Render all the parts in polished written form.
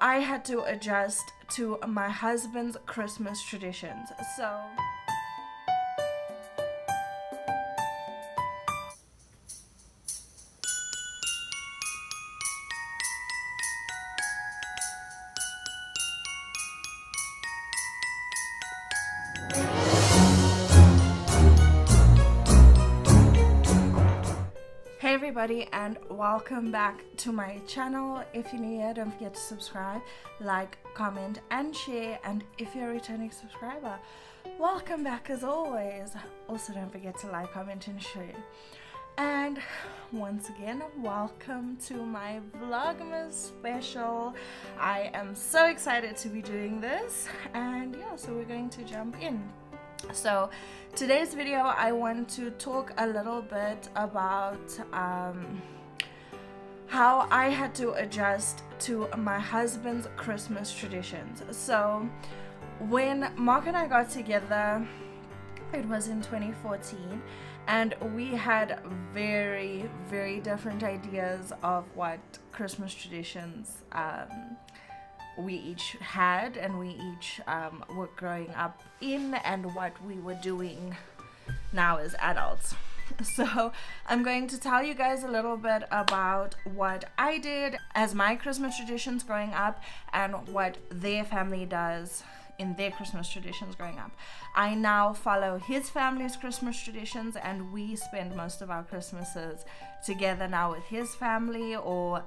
I had to adjust to my husband's Christmas traditions. So hey everybody, and welcome back to my channel. If you're new here, don't forget to subscribe, like, comment and share, and if you're a returning subscriber, welcome back as always. Also, don't forget to like, comment and share. And once again, welcome to my Vlogmas special. I am so excited to be doing this, and yeah, so we're going to jump in. So today's video, I want to talk a little bit about how I had to adjust to my husband's Christmas traditions. So when Mark and I got together, it was in 2014, and we had very different ideas of what Christmas traditions we each had, and we each were growing up in, and what we were doing now as adults. So I'm going to tell you guys a little bit about what I did as my Christmas traditions growing up, and what their family does in their Christmas traditions growing up. I now follow his family's Christmas traditions, and we spend most of our Christmases together now with his family, or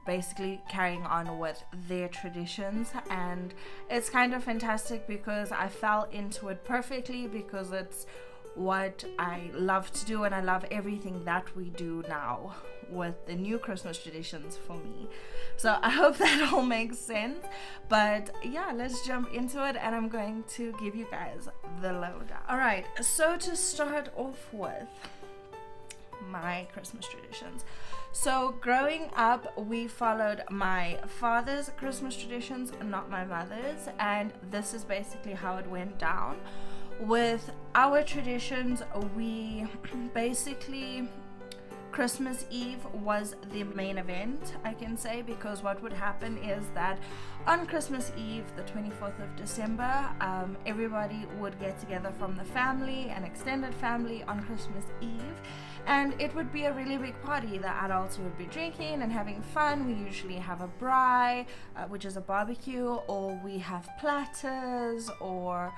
basically carrying on with their traditions. And it's kind of fantastic because I fell into it perfectly, because it's what I love to do, and I love everything that we do now with the new Christmas traditions for me. So I hope that all makes sense. But yeah, let's jump into it, and I'm going to give you guys the lowdown. Alright, so to start off with my Christmas traditions. So growing up, we followed my father's Christmas traditions, not my mother's, and this is basically how it went down. With our traditions, we basically, Christmas Eve was the main event, I can say, because what would happen is that on Christmas Eve, the 24th of December, everybody would get together from the family and extended family on Christmas Eve, and it would be a really big party. The adults would be drinking and having fun. We usually have a braai, which is a barbecue, or we have platters, or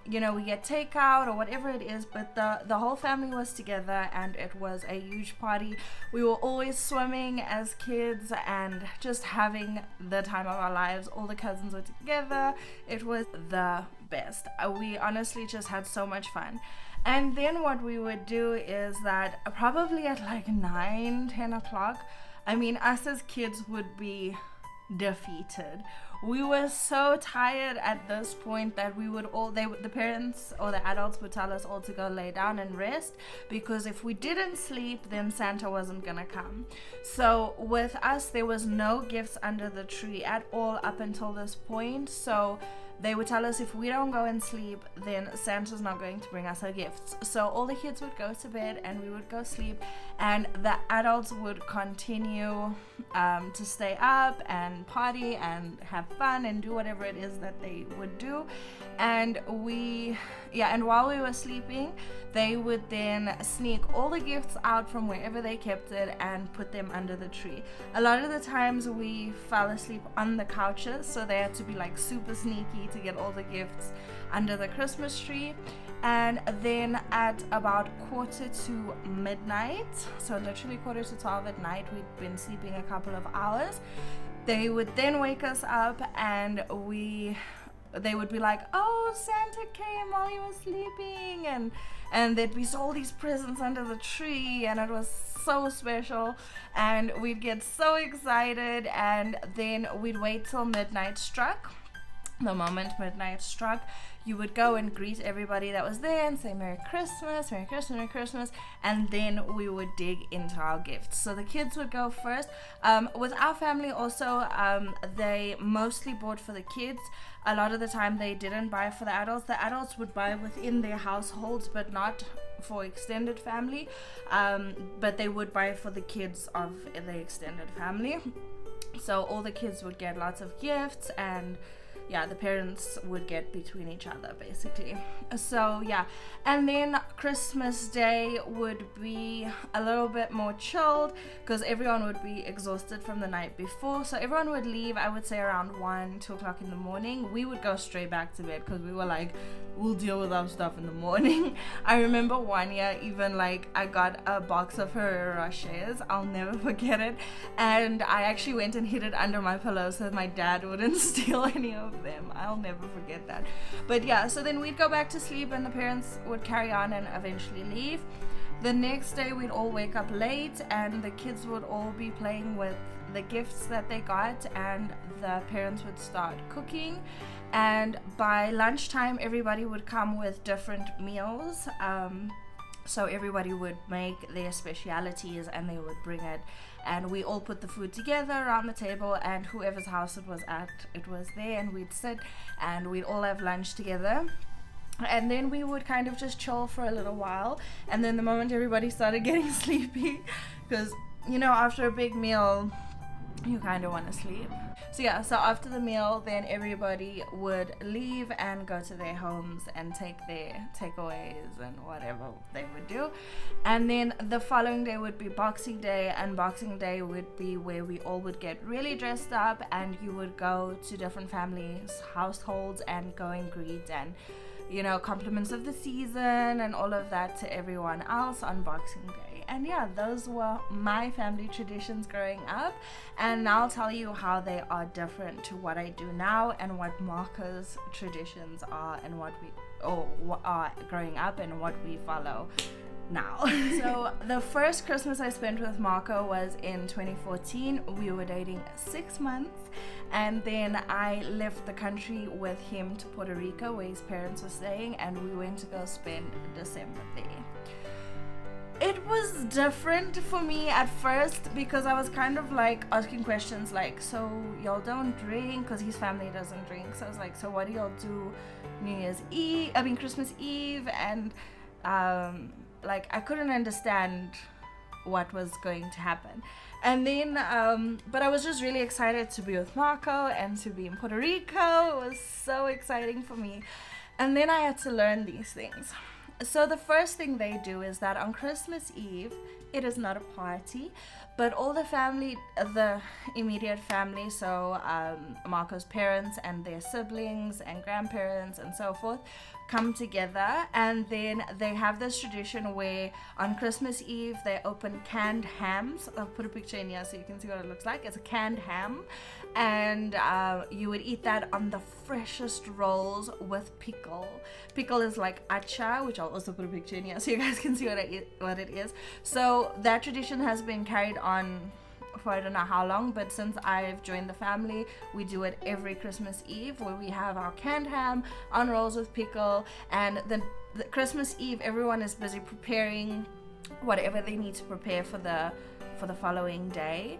you know, we get takeout or whatever it is, but the whole family was together, and it was a huge party. We were always swimming as kids and just having the time of our lives. All the cousins were together. It was the best. We honestly just had so much fun. And then what we would do is that probably at like 9-10 o'clock, I mean, us as kids would be defeated. We were so tired at this point that we would all, the parents or the adults would tell us all to go lay down and rest, because if we didn't sleep, then Santa wasn't gonna come. So with us, there was no gifts under the tree at all up until this point. So they would tell us if we don't go and sleep, then Santa's not going to bring us our gifts. So all the kids would go to bed, and we would go sleep, and the adults would continue to stay up and party and have fun and do whatever it is that they would do. And and while we were sleeping, they would then sneak all the gifts out from wherever they kept it and put them under the tree. A lot of the times we fell asleep on the couches, so they had to be like super sneaky to get all the gifts under the Christmas tree. And then at about 11:45 midnight, so literally 11:45 at night, we'd been sleeping a couple of hours, they would then wake us up, and they would be like, oh, Santa came while you were sleeping, and there'd be all these presents under the tree, and it was so special, and we'd get so excited. And then we'd wait till midnight struck. The moment midnight struck, you would go and greet everybody that was there and say Merry Christmas, Merry Christmas, Merry Christmas, and then we would dig into our gifts. So the kids would go first. With our family also, they mostly bought for the kids. A lot of the time they didn't buy for the adults. The adults would buy within their households, but not for extended family, but they would buy for the kids of the extended family. So all the kids would get lots of gifts, and yeah, the parents would get between each other basically. So yeah, and then Christmas Day would be a little bit more chilled because everyone would be exhausted from the night before. So everyone would leave, I would say around 2 o'clock in the morning. We would go straight back to bed because we were like, we'll deal with our stuff in the morning. I remember one year even like I got a box of Ferrero Rochers, I'll never forget it, and I actually went and hid it under my pillow so that my dad wouldn't steal any of them. I'll never forget that. But yeah, so then we'd go back to sleep and the parents would carry on and eventually leave. The next day we'd all wake up late and the kids would all be playing with the gifts that they got, and the parents would start cooking, and by lunchtime everybody would come with different meals. So everybody would make their specialities and they would bring it, and we all put the food together around the table, and whoever's house it was at, it was there, and we'd sit and we'd all have lunch together. And then we would kind of just chill for a little while, and then the moment everybody started getting sleepy, because you know, after a big meal you kind of want to sleep. So yeah, so after the meal then everybody would leave and go to their homes and take their takeaways and whatever they would do. And then the following day would be Boxing Day, and Boxing Day would be where we all would get really dressed up and you would go to different families' households and go and greet and, you know, compliments of the season and all of that to everyone else on Boxing Day. And yeah, those were my family traditions growing up, and I'll tell you how they are different to what I do now and what Marco's traditions are and what are growing up and what we follow now. So the first Christmas I spent with Marco was in 2014. We were dating 6 months, and then I left the country with him to Puerto Rico where his parents were staying, and we went to go spend December there. It was different for me at first because I was kind of like asking questions like, so y'all don't drink, because his family doesn't drink. So I was like, so what do y'all do Christmas Eve? And like I couldn't understand what was going to happen. And then but I was just really excited to be with Marco and to be in Puerto Rico. It was so exciting for me. And then I had to learn these things. So the first thing they do is that on Christmas Eve, it is not a party, but all the family, the immediate family, so Marco's parents and their siblings and grandparents and so forth, come together, and then they have this tradition where on Christmas Eve they open canned hams. I'll put a picture in here so you can see what it looks like. It's a canned ham, and you would eat that on the freshest rolls with pickle. Pickle is like acha, which I'll also put a picture in here so you guys can see what it is. So that tradition has been carried on for I don't know how long, but since I've joined the family, we do it every Christmas Eve where we have our canned ham on rolls with pickle, and then the Christmas Eve everyone is busy preparing whatever they need to prepare for the following day,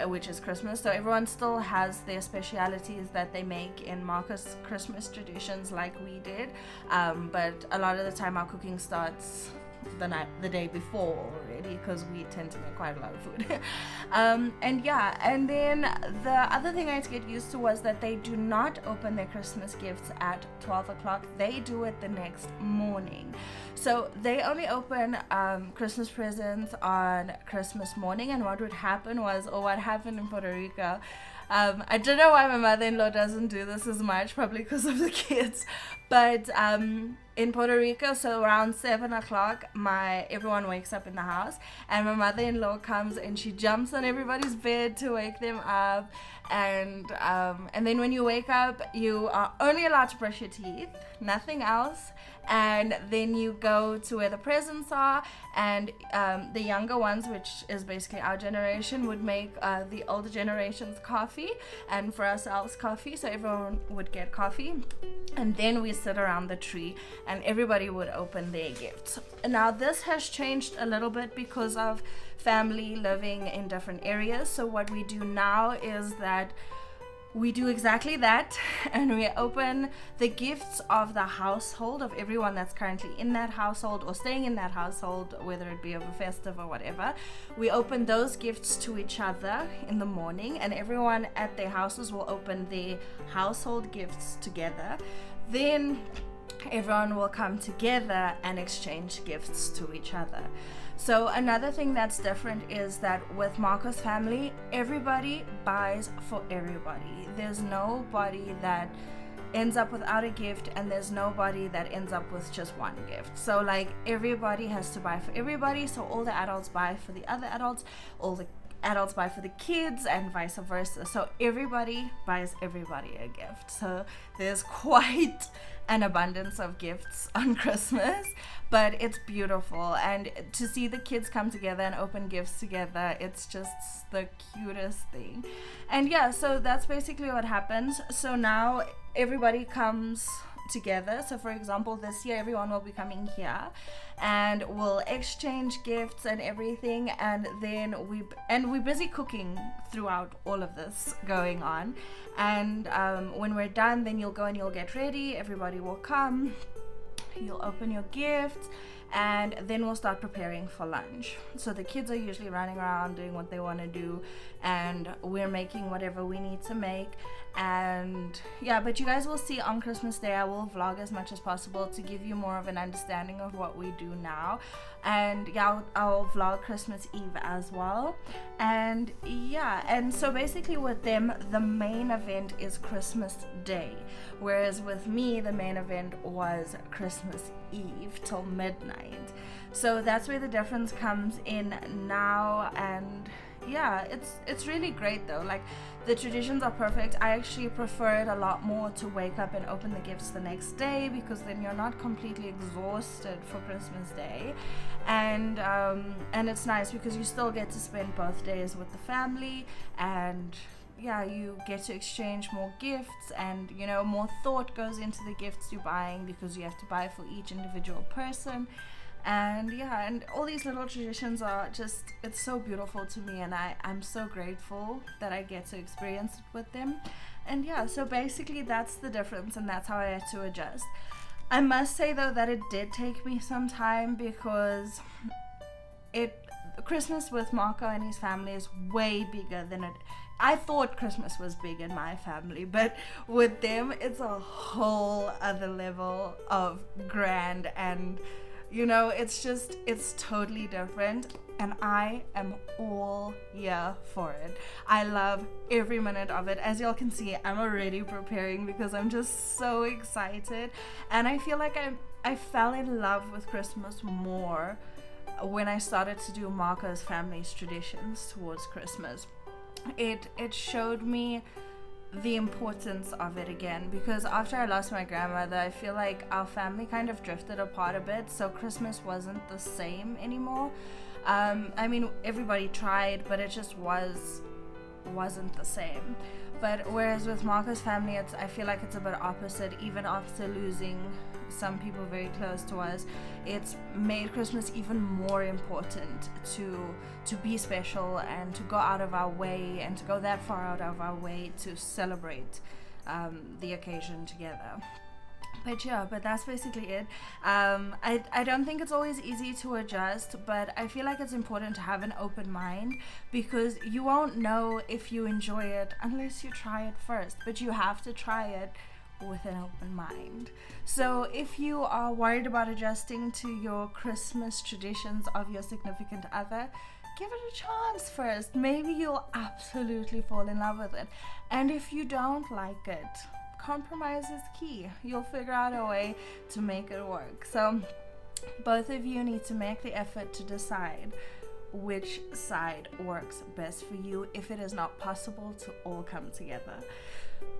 which is Christmas. So everyone still has their specialities that they make in Marco's Christmas traditions like we did, but a lot of the time our cooking starts the day before already because we tend to make quite a lot of food. And then the other thing I had to get used to was that they do not open their Christmas gifts at 12 o'clock. They do it the next morning. So they only open Christmas presents on Christmas morning, and what would happen was, or what happened in Puerto Rico, I don't know why my mother-in-law doesn't do this as much, probably because of the kids, but in Puerto Rico, so around 7 o'clock, everyone wakes up in the house, and my mother-in-law comes and she jumps on everybody's bed to wake them up, and then when you wake up, you are only allowed to brush your teeth, nothing else, and then you go to where the presents are, and the younger ones, which is basically our generation, would make the older generation's coffee, and for ourselves coffee, so everyone would get coffee, and then we sit around the tree and everybody would open their gifts. Now this has changed a little bit because of family living in different areas, so what we do now is that we do exactly that, and we open the gifts of the household, of everyone that's currently in that household or staying in that household, whether it be over festive or whatever. We open those gifts to each other in the morning, and everyone at their houses will open their household gifts together. Then everyone will come together and exchange gifts to each other. So another thing that's different is that with Marco's family, everybody buys for everybody. There's nobody that ends up without a gift, and there's nobody that ends up with just one gift. So like everybody has to buy for everybody. So all the adults buy for the other adults, all the adults buy for the kids, and vice versa. So everybody buys everybody a gift. So there's quite an abundance of gifts on Christmas, but it's beautiful. And to see the kids come together and open gifts together, it's just the cutest thing. And yeah, so that's basically what happens. So now everybody comes together. So for example, this year everyone will be coming here and we'll exchange gifts and everything, and then we're busy cooking throughout all of this going on. And when we're done, then you'll go and you'll get ready, everybody will come, you'll open your gifts, and then we'll start preparing for lunch. So the kids are usually running around doing what they want to do, and we're making whatever we need to make. And yeah, but you guys will see on Christmas Day I will vlog as much as possible to give you more of an understanding of what we do now. And yeah, I'll vlog Christmas Eve as well. And yeah, and so basically with them, the main event is Christmas Day, whereas with me the main event was Christmas Eve till midnight. So that's where the difference comes in now. And yeah, it's really great though. Like, the traditions are perfect. I actually prefer it a lot more to wake up and open the gifts the next day, because then you're not completely exhausted for Christmas Day. And it's nice because you still get to spend both days with the family, and yeah, you get to exchange more gifts, and you know, more thought goes into the gifts you're buying because you have to buy for each individual person. And yeah, and all these little traditions are just, it's so beautiful to me, and I'm so grateful that I get to experience it with them. And yeah, so basically that's the difference, and that's how I had to adjust. I must say though that it did take me some time, because Christmas with Marco and his family is way bigger than it. I thought Christmas was big in my family, but with them it's a whole other level of grand, and you know, it's totally different, and I am all here for it. I love every minute of it. As y'all can see, I'm already preparing because I'm just so excited, and I feel like I fell in love with Christmas more when I started to do Marco's family's traditions towards Christmas. It showed me the importance of it again, because after I lost my grandmother, I feel like our family kind of drifted apart a bit, so Christmas wasn't the same anymore. I mean, everybody tried, but it just wasn't the same. But whereas with Marco's family, I feel like it's a bit opposite. Even after losing some people very close to us, it's made Christmas even more important to be special, and to go out of our way, and to go that far out of our way to celebrate the occasion together. But yeah, but that's basically it. I don't think it's always easy to adjust, but I feel like it's important to have an open mind, because you won't know if you enjoy it unless you try it first. But you have to try it with an open mind. So if you are worried about adjusting to your Christmas traditions of your significant other, give it a chance first. Maybe you'll absolutely fall in love with it. And if you don't like it, compromise is key. You'll figure out a way to make it work. So both of you need to make the effort to decide which side works best for you, if it is not possible to all come together.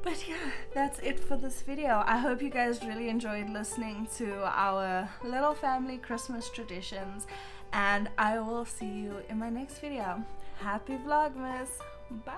But yeah, that's it for this video. I hope you guys really enjoyed listening to our little family Christmas traditions, and I will see you in my next video. Happy Vlogmas. Bye.